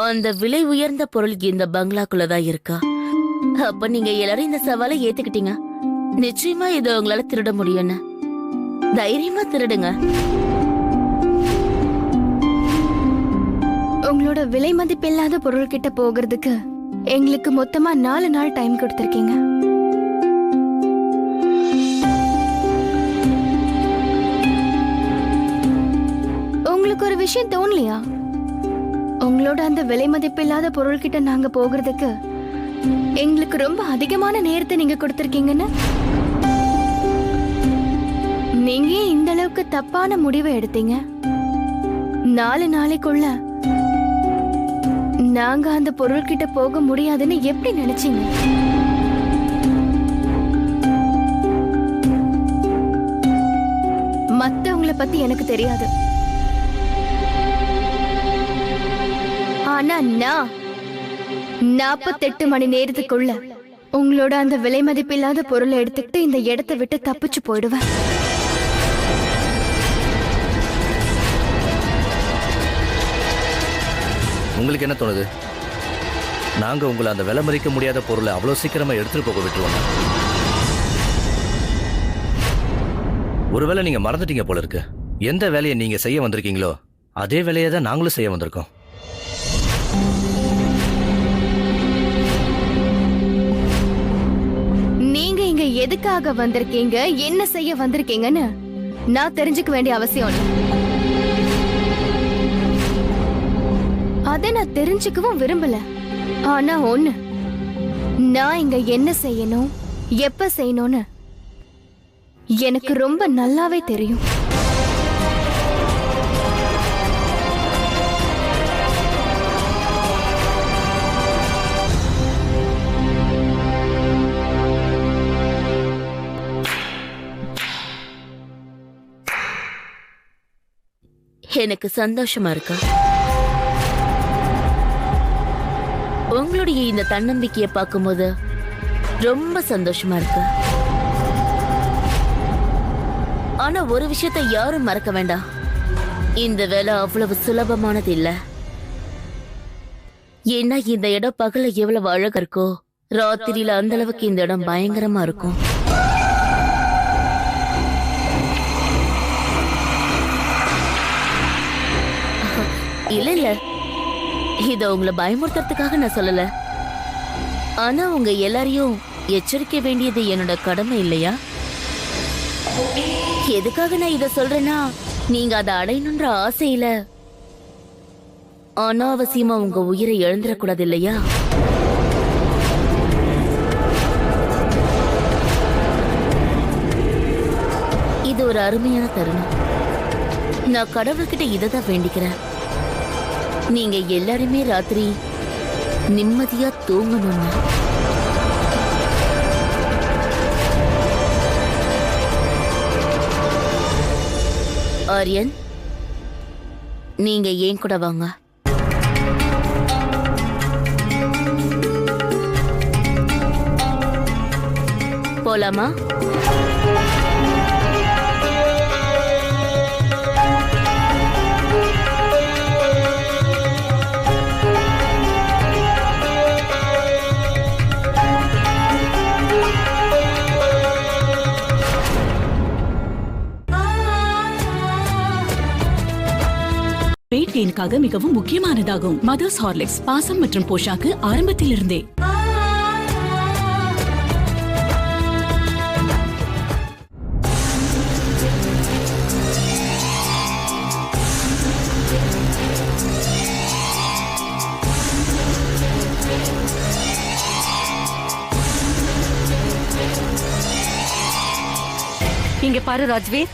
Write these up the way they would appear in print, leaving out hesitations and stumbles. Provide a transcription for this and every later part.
அந்த விலை உயர்ந்த பொருள் இந்த பங்களாக்குள்ளதான் இருக்கா? அப்ப நீங்க எல்லாரும் இந்த சவாலை ஏத்துக்கிட்டீங்க. நிச்சயமா இதை உங்களால திருட முடியும்னு தைரியமா திருடுங்க. உங்களோட விலை மதிப்பில்லாத பொருள் கிட்ட போகிறதுக்கு எங்களுக்கு மொத்தமா 4 நாள் டைம் கொடுத்திருக்கீங்க. உங்களுக்கு ஒரு விஷயம் தோணலையா? உங்களோட அந்த விலை மதிப்பில்லாத பொருள் கிட்ட நாங்க போகிறதுக்கு எங்களுக்கு ரொம்ப அதிகமான நேரத்தை நீங்க கொடுத்திருக்கீங்கன்னு? நீங்க இந்த அளவுக்கு தப்பான முடிவை எடுத்தீங்க? 4 நாளைக்குள்ள நாங்க அந்த பொருள் கிட்ட போக முடியாதுன்னு எப்படி நினைச்சீங்க? மத்தவங்களை பத்தி எனக்கு தெரியாது. ஆனா நான் 48 மணி நேரத்துக்குள்ள உங்களோட அந்த விலை மதிப்பில்லாத பொருளை எடுத்துக்கிட்டு இந்த இடத்தை விட்டு தப்பிச்சு போயிடுவேன். உங்களுக்கு என்ன தோணுது? நாங்க உங்களை அந்த விலை மதிக்க முடியாத பொருளை அவ்வளவு சீக்கிரமா எடுத்துட்டு போக விட்டுருவோம்? ஒருவேளை நீங்க மறந்துட்டீங்க போல இருக்கு. எந்த வேலையை நீங்க செய்ய வந்திருக்கீங்களோ அதே வேலையை தான் நாங்களும் செய்ய வந்திருக்கோம். நீங்க இங்க எதுக்காக வந்திருக்கீங்க, என்ன செய்ய வந்திருக்கீங்கன்னு நான் தெரிஞ்சுக்க வேண்டிய அவசியம் இல்லை. அதை நான் தெரிஞ்சுக்கவும் விரும்பல. ஆனா ஒண்ணு, நான் இங்க என்ன செய்யணும், எப்ப செய்யணும்னு எனக்கு ரொம்ப நல்லாவே தெரியும். எனக்கு சந்தோஷமா இருக்கா? உங்களுடைய இந்த தன்னம்பிக்கையை பார்க்கும்போது ரொம்ப சந்தோஷமா இருக்கு. ஆனா ஒரு விஷயத்தை யாரும் மறக்க வேண்டாம். இந்த வேலை அவ்வளவு சுலபமானது இல்ல. ஏன்னா இந்த இடம் பகல எவ்வளவு அழகா இருக்கோ, ராத்திரியில அந்த அளவுக்கு இந்த இடம் பயங்கரமா இருக்கும். இல்ல இல்ல, இத உங்களை பயமுறுத்துறதுக்காக நான் சொல்லல. ஆனா உங்க எல்லாரையும் எச்சரிக்க வேண்டியது என்னோட கடமை இல்லையா? எதுக்காக நான் இத சொல்றேன்னா, நீங்க அதை அடையணுன்ற ஆசையில அனாவசியமா உங்க உயிரை இழந்துடக்கூடாது இல்லையா? இது ஒரு அருமையான தருணம். நான் கடவுள்கிட்ட இததான் வேண்டிக்கிறேன். நீங்க எல்லாருமே ராத்திரி நிம்மதியா தூங்கணும்னு. ஆரியன், நீங்க ஏன் கூட வாங்க. போலாமா? வெயிட் கெயினுக்காக மிகவும் முக்கியமானதாகும். மதர்ஸ் ஹார்லிக்ஸ், பாசம் மற்றும் போஷாக்கு ஆரம்பத்திலிருந்தே. இங்க பாரு ராஜ்வீர்,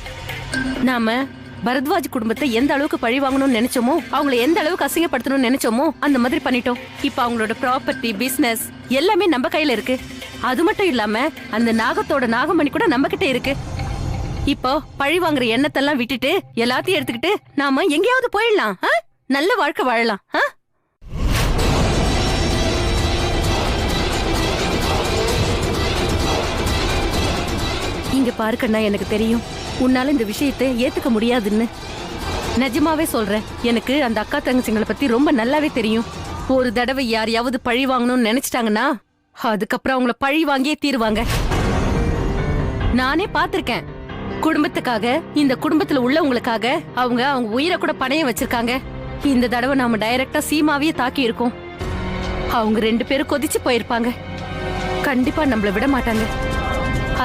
நாம பரத்வாஜ் குடும்பத்தை எந்த அளவுக்கு பழி வாங்கணும்னு நினைச்சோமோ, அவங்களை எந்த அளவுக்கு அசிங்கப்படுத்தணும்னு நினைச்சோமோ அந்த மாதிரி பண்ணிட்டோம். இப்ப அவங்களோட ப்ராப்பர்ட்டி, பிசினஸ் எல்லாமே நம்ம கையில இருக்கு. அது மட்டும் இல்லாம அந்த நாகத்தோட நாகமணி கூட நம்ம கிட்ட இருக்கு. இப்போ பழி வாங்குற எண்ணத்தெல்லாம் விட்டுட்டு எல்லாத்தையும் எடுத்துக்கிட்டு நாம எங்கேயாவது போயிடலாம். நல்ல வாழ்க்கை வாழலாம். இங்க பாருக்கண்ணா, எனக்கு தெரியும் உன்னால இந்த விஷயத்தை ஏத்துக்க முடியாதுன்னு. நிஜமாவே சொல்றேன், எனக்கு அந்த அக்கா தங்கச்சிங்களை பத்தி ரொம்ப நல்லாவே தெரியும். ஒரு தடவை யாரையாவது பழி வாங்கணும்னு நினைச்சிட்டாங்கன்னா அதுக்கப்புறம் அவங்கள பழி வாங்கியே தீருவாங்க. நானே பாத்திருக்கேன். குடும்பத்துக்காக, இந்த குடும்பத்துல உள்ளவங்களுக்காக அவங்க உயிரை கூட பணையம் வச்சிருக்காங்க. இந்த தடவை நாம டைரக்டா சீமாவையே தாக்கி இருக்கோம். அவங்க 2 பேரும் கொதிச்சு போயிருப்பாங்க. கண்டிப்பா நம்மள விட மாட்டாங்க.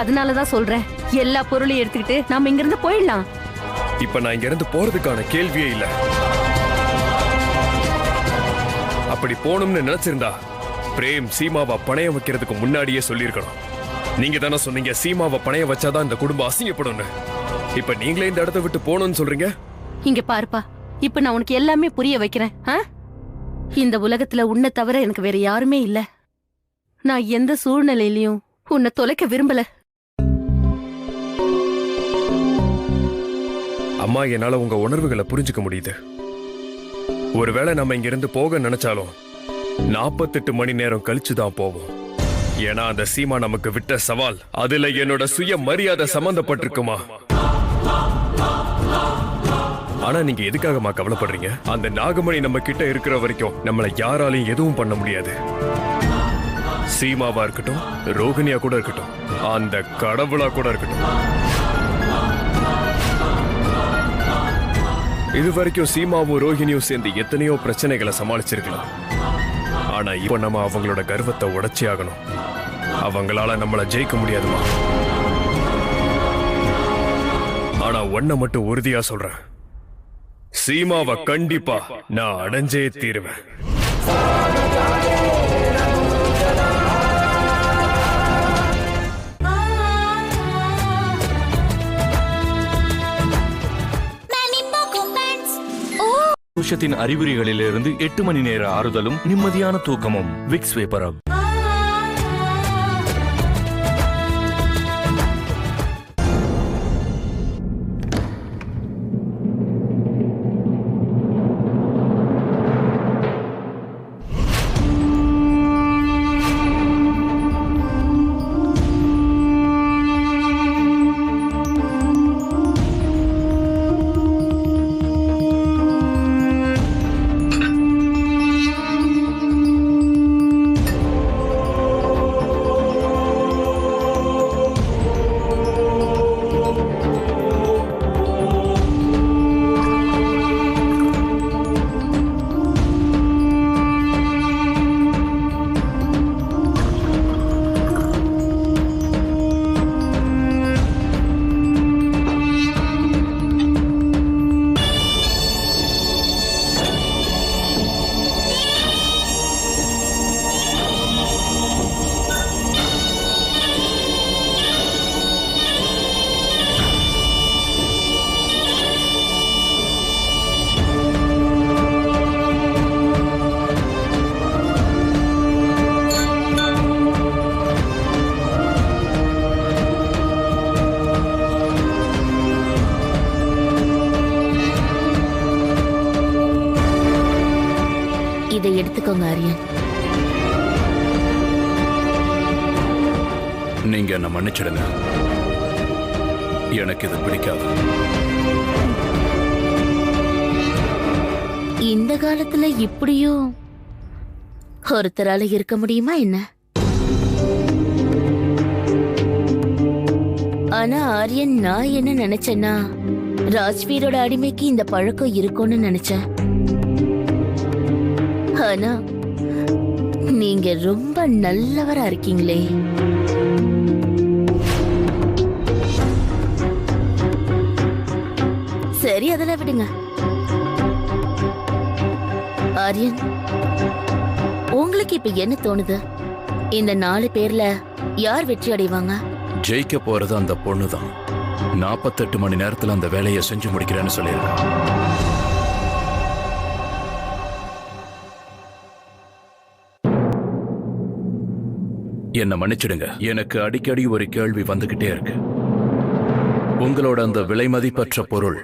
அதனாலதான் சொல்றேன், எல்லா பொருளையும் எடுத்துக்கிட்டு நாம இங்க இருந்து போயிடலாம். இப்ப நான் இங்க இருந்து போறதுக்கான கேள்வியே இல்ல. அப்படி போகணும்னு நினைச்சிருந்தா பிரேம் சீமாவை பணையம் வைக்கிறதுக்கு முன்னாடியே சொல்லியிருக்கணும். நீங்க தானே சொன்னீங்க சீமாவை பணையம் வச்சாதான் இந்த குடும்பம் அசிங்கப்படும்னு. இப்ப நீங்களே இந்த இடத்த விட்டு போகணும்னு சொல்றீங்க. இங்க பாருப்பா, இப்ப நான் உனக்கு எல்லாமே புரிய வைக்கிறேன். இந்த உலகத்துல உன்னை தவிர எனக்கு வேற யாருமே இல்ல. நான் எந்த சூழ்நிலையிலயும் உன்னை தொலைக்க விரும்பல. அம்மா, என்னால உங்க உணர்வுகளை புரிஞ்சுக்க முடியுது. ஒருவேளை நம்ம இங்க இருந்து போக நினைச்சாலும் 48 மணி நேரம் கழிச்சுதான் போவோம். ஏன்னா அந்த சீமா நமக்கு விட்ட சவால், அதுல என்னோட சுய மரியாதை சம்பந்தப்பட்டிருக்குமா. ஆனா நீங்க எதுக்காகமா கவலைப்படுறீங்க? அந்த நாகமணி நம்ம கிட்ட இருக்கிற வரைக்கும் நம்மள யாராலையும் எதுவும் பண்ண முடியாது. சீமாவா இருக்கட்டும், ரோகிணியா கூட இருக்கட்டும், அந்த கடவுளா கூட இருக்கட்டும். இது வரைக்கும் சீமாவும் ரோஹிணியும் சேர்ந்து எத்தனையோ பிரச்சனைகளை சமாளிச்சிருக்கலாம். ஆனா இப்போ நம்ம அவங்களோட கர்வத்தை உடைச்சி ஆகணும். அவங்களால நம்மளை ஜெயிக்க முடியாதுமா. ஆனா ஒன்ன மட்டும் உறுதியா சொல்றேன், சீமாவை கண்டிப்பா நான் அடைஞ்சே தீருவேன். விஷத்தின் அறிகுறிகளிலிருந்து 8 மணி நேர ஆறுதலும் நிம்மதியான தூக்கமும். Vicks VapoRub. இதை எடுத்துக்கோங்க ஆரியன். நீங்க என்ன மன்னிச்சிடுங்க. எனக்கு இது பிடிக்காது. இந்த காலத்துல இப்படியும் ஒருத்தரால இருக்க முடியுமா என்ன? ஆனா ஆரியன், நான் என்ன நினைச்சேன்னா ராஜ்வீரோட அடிமைக்கு இந்த பழக்கம் இருக்கும்னு நினைச்சேன். ஆனா நீங்க ரொம்ப நல்லவரா இருக்கீங்களே. சரி, அதெல்லாம் விடுங்க. ஆரியன், உங்களுக்கு இப்ப என்ன தோணுது? இந்த 4 பேர்ல யார் வெற்றி அடைவாங்க? ஜெயிக்க போறது அந்த பொண்ணுதான். 48 மணி நேரத்துல அந்த வேலையை செஞ்சு முடிக்கிறேன்னு சொல்லியிருக்கேன். என்ன மன்னிச்சிடுங்க. எனக்கு அடிக்கடி ஒரு கேள்வி வந்துகிட்டே இருக்கு. உங்களோட அந்த விலை மதிப்பற்ற பொருள்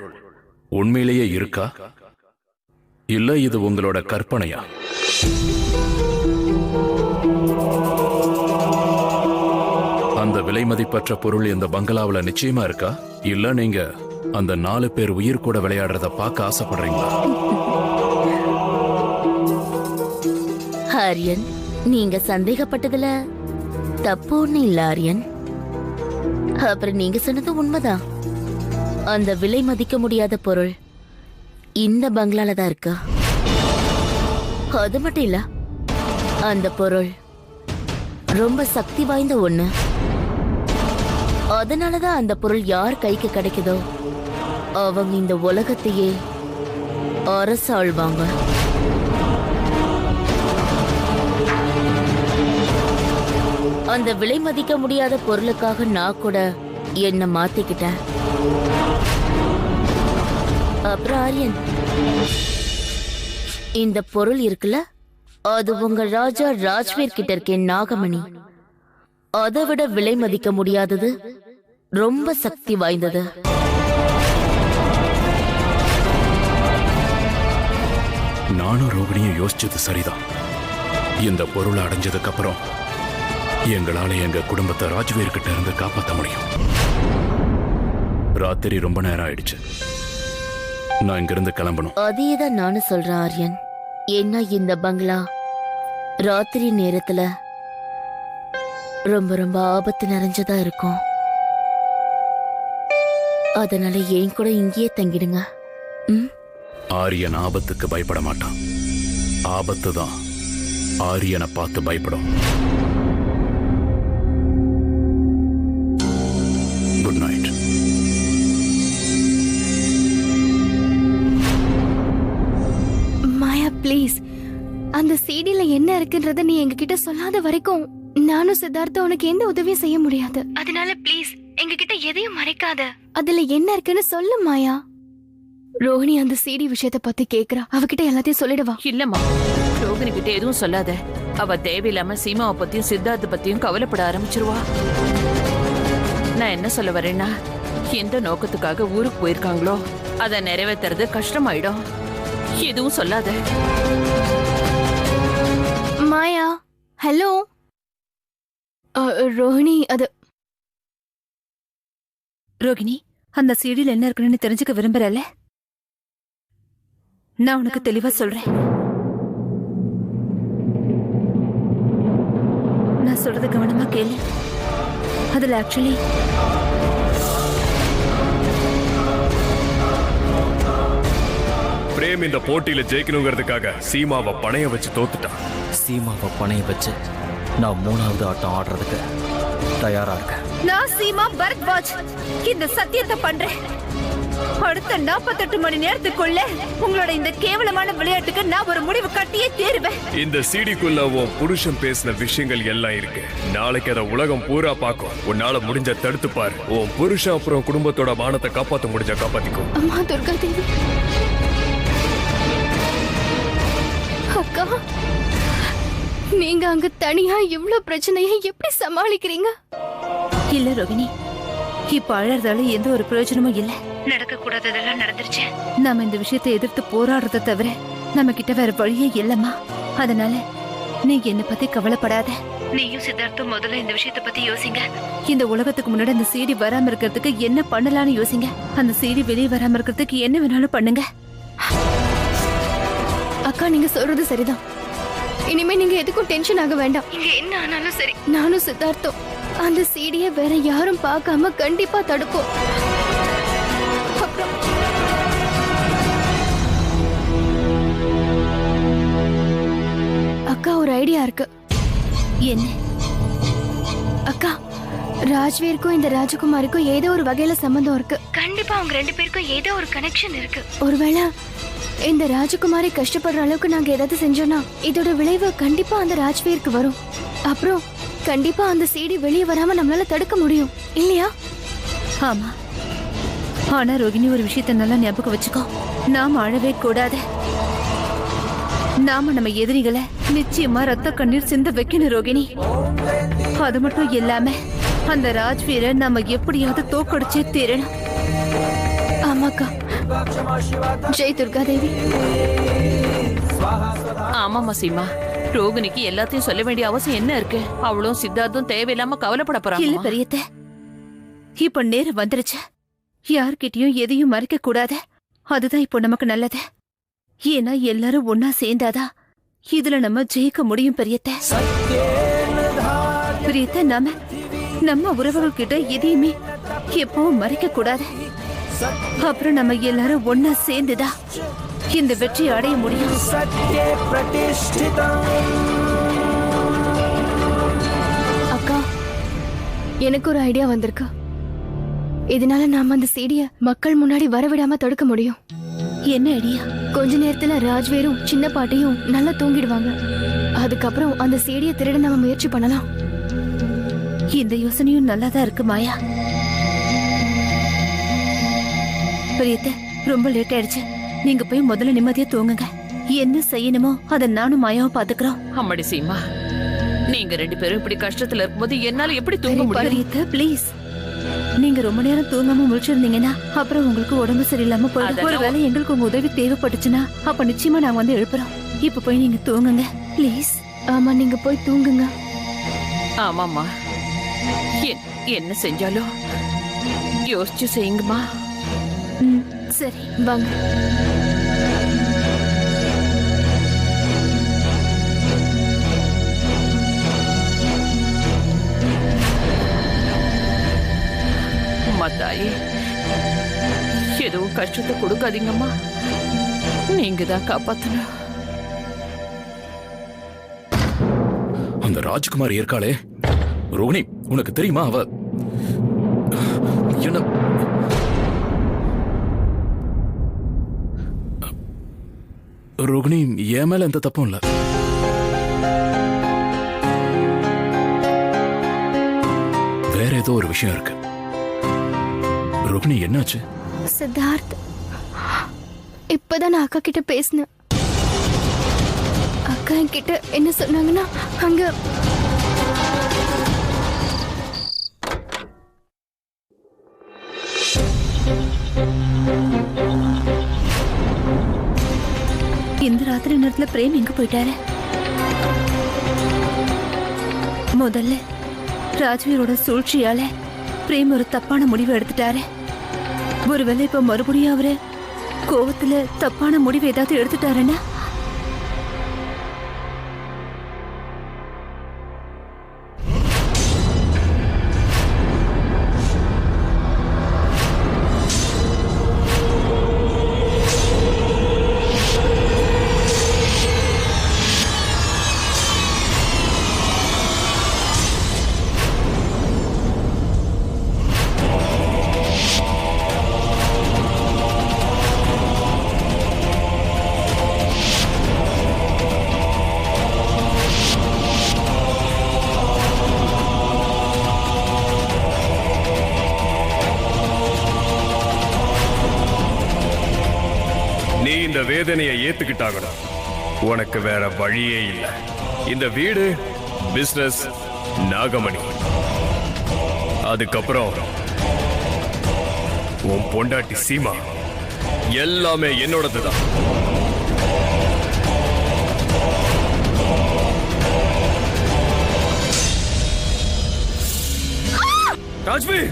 உண்மையிலேயே இருக்கா, இல்ல இது உங்களோட கற்பனையா? அந்த விலை மதிப்பற்ற பொருள் இந்த பங்களாவுல நிச்சயமா இருக்கா, இல்ல நீங்க அந்த 4 பேர் உயிர் கூட விளையாடுறத பார்க்க ஆசைப்படுறீங்களா? ஆரியன், நீங்க சந்தேகப்பட்டதுல தப்பு ஒண்ணு இல்ல ஆரியன். அப்புறம் நீங்க சொன்னது உண்மைதான். அந்த விலை மதிக்க முடியாத பொருள் இந்த பங்களால தான் இருக்கா. அது மட்டும் இல்ல, அந்த பொருள் ரொம்ப சக்தி வாய்ந்த ஒண்ணு. அதனாலதான் அந்த பொருள் யார் கைக்கு கிடைக்குதோ அவங்க இந்த உலகத்தையே அரசாள்வாங்க. அந்த விலை மதிக்க முடியாத பொருளுக்காக நான் கூட என்ன மாத்திக்கிட்டேன். அப்புறம் ஆரியன், இந்த பொருள் இருக்குல்ல, அது உங்க ராஜா ராஜ்வீர் கிட்ட இருக்கேன் நாகமணி. அதை விட விலை மதிக்க முடியாதது, ரொம்ப சக்தி வாய்ந்தது. நானும் ரோகிணியும் யோசிச்சது சரிதான். இந்த பொருளை அடைஞ்சதுக்கு அப்புறம் எங்களால எங்க குடும்பத்தை ராஜ்வீர் கிட்ட இருந்து காப்பாற்ற முடியும். ராத்திரி ரொம்ப நேரம் ஆயிடுச்சு, நான் இங்கிருந்து கிளம்பணும். அதேதான் நானும் சொல்றேன் ஆரியன். ஏன்னா இந்த பங்களா ராத்திரி நேரத்துல ரொம்ப ரொம்ப ஆபத்து நிறைஞ்சதா இருக்கும். அதனால ஏன் கூட இங்கேயே தங்கிடுங்க. ஆரியன் ஆபத்துக்கு பயப்பட மாட்டான், ஆபத்து தான் ஆரியனை பார்த்து பயப்படும். Good night. மாயா ப்ளீஸ், அந்த சீடில என்ன இருக்குன்றத நீ எங்ககிட்ட சொல்லாத வரைக்கும் நானும் சித்தார்த்தா உனக்கு எந்த உதவியும் செய்ய முடியாது. அதனால ப்ளீஸ் எங்ககிட்ட எதையும் மறைக்காத. அதுல என்ன இருக்குன்னு சொல்லு மாயா. ரோஹிணி அந்த சீடி விஷயத்த பத்தி கேக்குறா, அவகிட்ட எல்லாத்தையும் சொல்லிடுவா. இல்லம்மா, ரோகிணி கிட்ட எதுவும் சொல்லாத. அவ தேவையில்லாம சீமாவை பத்தியும் சித்தார்த்த பத்தியும் கவலைப்பட ஆரம்பிச்சிருவா. நான் என்ன சொல்ல வரேன்னா, எந்த நோக்கத்துக்காக ஊருக்கு போயிருக்காங்களோ அதை நிறைவேற்றுறது கஷ்டமாயிடும். எதுவும் சொல்லாத. மாயா, ஹலோ. ரோஹிணி, அது ரோகிணி, அந்த சீடியில் என்ன இருக்குன்னு தெரிஞ்சுக்க விரும்புறல? நான் உனக்கு தெளிவா சொல்றேன். நான் சொல்றது கவனமா கேளு. அதுல ஆக்சுவலி பிரேம் இந்த போட்டியில ஜெயிக்கணுங்கிறதுக்காக சீமாவை பணைய வச்சு தோத்துட்டான். சீமாவை பணைய வச்சு நான் 3வது ஆட்டம் ஆடுறதுக்கு தயாரா இருக்கேன். நான் சீமா பரத்வாஜ் இந்த சத்தியத்தை பண்றேன். அடுத்த 48 மணி நேரத்துக்குள்ள உங்களோட இந்த கேவலமான விளையாட்டுக்கு நான் ஒரு முடிவு கட்டியே தீருவேன். இந்த சீடிக்குள்ள உன் புருஷன் பேசின விஷயங்கள் எல்லாம் இருக்கு. நாளைக்கு அதை உலகம் பூரா பார்க்கும். உன்னால முடிஞ்ச தடுத்து பாரு. உன் புருஷன் அப்புறம் குடும்பத்தோட மானத்தை காப்பாற்ற முடிஞ்ச காப்பாத்திக்கும். அம்மா துர்கா தேவி, அக்கா, நீங்க அங்க தனியா இவ்ளோ பிரச்சனையை எப்படி சமாளிக்கிறீங்க? இல்ல ரோகிணி, இப்ப அழறதால எந்த ஒரு பிரயோஜனமும் இல்ல. நடக்க கூடாததெல்லாம் நடந்துருச்சு. நாம இந்த விஷயத்தை எதிர்த்து போராடுறத தவிர நம்ம கிட்ட வேற வழியே இல்லம்மா. அதனால நீ என்ன பத்தி கவலைப்படாத. நீயும் சித்தார்த்தும் முதல்ல இந்த விஷயத்தை பத்தி யோசிங்க. இந்த உலகத்துக்கு முன்னாடி அந்த சீடி வராம இருக்கிறதுக்கு என்ன பண்ணலாம்னு யோசிங்க. அந்த சீடி வெளியே வராம இருக்கிறதுக்கு என்ன வேணாலும் பண்ணுங்க. அக்கா, நீங்க சொல்றது சரிதான். இனிமே நீங்க எதுக்கும் டென்ஷன் ஆக வேண்டாம். இங்க என்ன ஆனாலும் சரி, நானும் சித்தார்த்தம் அந்த சீடியை வேற யாரும் பார்க்காம கண்டிப்பா தடுப்போம். அப்புறம் அக்கா, ஒரு ஐடியா இருக்கு. என்ன? அக்கா, ராஜ்வீருக்கும் இந்த ராஜகுமாரிக்கும் ஏதோ ஒரு வகையில சம்பந்தம் இருக்கு. கண்டிப்பா அவங்க 2 பேருக்கும் ஏதோ ஒரு கனெக்ஷன் இருக்கு. ஒருவேளை இந்த ராஜகுமாரி கஷ்டப்படுற அளவுக்கு நாங்க ஏதாவது செஞ்சோம்னா இதோட விளைவு கண்டிப்பா அந்த ராஜ்வீருக்கு வரும். அப்புறம் கண்டிப்பா அந்த சீடி வெளியே வராம நம்மளால தடுக்க முடியும், இல்லையா? ஆமா, ஆனா ரோகிணி ஒரு விஷயத்தை நல்லா ஞாபகம் வச்சுக்கோ. நாம அழவே கூடாது. நாம நம்ம எதிரிகளை நிச்சயமா ரத்த கண்ணீர் சிந்த வைக்கணும் ரோகிணி. அது மட்டும் இல்லாம அந்த ராஜ்வீரை நாம எப்படியாவது தோக்கடிச்சே தீரணும். ஆமாக்கா. ஜெய் துர்கா தேவி. ஆமாமா சீமா, ரோகிணிக்கு எல்லாத்தையும் சொல்ல வேண்டிய அவசியம் என்ன இருக்கு? அவளும் சித்தார்த்தும் தேவையில்லாம கவலைப்பட இல்ல போறாங்க. பெரியத்த, இப்ப நேரம் வந்துருச்சு. யார்கிட்டயும் எதையும் மறைக்க கூடாது. அதுதான் இப்போ நமக்கு நல்லது. ஏன்னா எல்லாரும் ஒன்னா சேர்ந்தாதான் இதுல நம்ம ஜெயிக்க முடியும் பெரியத்த. பெரியத்த, நம்ம உறவுகள் கிட்ட எதையுமே எப்பவும் மறைக்க கூடாது. அப்புறம் நம்ம எல்லாரும் ஒன்னா சேர்ந்துதான் இந்த வெற்றி அடைய முடியும். அக்கா, எனக்கு ஒரு ஐடியா வந்திருக்கு. இதனால நாம அந்த சீடிய மக்கள் முன்னாடி வரவிடாம தடுக்க முடியும். என்ன ஐடியா? கொஞ்ச நேரத்துல ராஜ்வேரும் சின்ன பாட்டியும் நல்லா தூங்கிடுவாங்க. அதுக்கப்புறம் அந்த சீடிய திருட நம்ம முயற்சி பண்ணலாம். இந்த யோசனையும் நல்லாதான் இருக்கு மாயா. பெரியத்த, ரொம்ப லேட் ஆயிடுச்சு. நீங்க போய் முதல்ல நிம்மதியா தூங்குங்க. என்ன செய்யணுமோ அதை நானும் மாயாவும் பாத்துக்கிறோம். அம்மாடி சீமா, நீங்க 2 பேரும் இப்படி கஷ்டத்துல இருக்கும்போது என்னால எப்படி தூங்க முடியும்? பெரியத்த, ப்ளீஸ். நீங்க ரொம்ப நேரம் தூங்காம முழிச்சிருந்தீங்கன்னா அப்புறம் உங்களுக்கு உடம்பு சரியில்லாம போயிடும். ஒருவேளை எங்களுக்கு உங்க உதவி தேவைப்பட்டுச்சுன்னா அப்ப நிச்சயமா நாங்க வந்து எழுப்புறோம். இப்ப போய் நீங்க தூங்குங்க ப்ளீஸ். ஆமா, நீங்க போய் தூங்குங்க. ஆமாம்மா, என்ன செஞ்சாலும் யோசிச்சு செய்யுங்கம்மா. சரி, வாங்க. அம்மா தாயே, எதுவும் கஷ்டத்தை கொடுக்காதீங்கம்மா. நீங்க தான் காப்பாத்தணும். அந்த ராஜ்குமார் இருக்காளே ரோகிணி, உனக்கு தெரியுமா? அவ என்ன ரோகிணி, என் மேல எந்த தப்பும் இல்ல. வேற ஏதோ ஒரு விஷயம் இருக்கு. ரோகிணி, என்னாச்சு? சித்தார்த், இப்பதான் நான் அக்கா கிட்ட பேசினேன். அக்கா என்கிட்ட என்ன சொன்னாங்கன்னா, அங்க இந்த ராத்திரி நேரத்துல பிரேம் எங்க போயிட்டாரு? முதல்ல ராஜ்வீரோட சூழ்ச்சியால பிரேம் ஒரு தப்பான முடிவு எடுத்துட்டாரு. ஒருவேளை இப்ப மறுபடியும் அவரு கோவத்துல தப்பான முடிவு ஏதாவது எடுத்துட்டாருன்னா இந்த வேதனையை ஏத்துக்கிட்டாங்கடா. உனக்கு வேற வழியே இல்ல. இந்த வீடு, பிசினஸ், நாகமணி, அதுக்கப்புறம் உன் பொண்டாட்டி சீமா, எல்லாமே என்னோடதுதான். ராஜ்வீர்,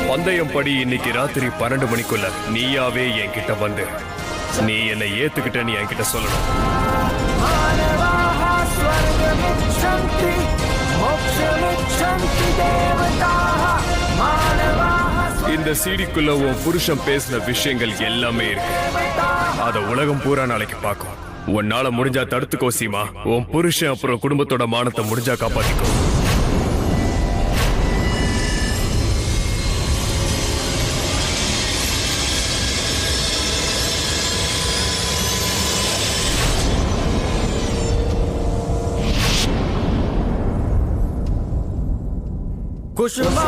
பந்தயம் படி இன்னைக்கு ராத்திரி 12 மணிக்குள்ள நீயாவே என்கிட்ட வந்து நீ என்னை ஏத்துக்கிட்ட நீ என்கிட்ட சொல்லணும். இந்த சீடிக்குள்ள உன் புருஷன் பேசின விஷயங்கள் எல்லாமே இருக்கு. அத உலகம் பூரா நாளைக்கு பார்க்கும். உன்னால முடிஞ்சா தடுத்துக்கோ சீமா. உன் புருஷன் அப்புறம் குடும்பத்தோட மானத்தை முடிஞ்சா காப்பாத்திக்கோ. खुशबा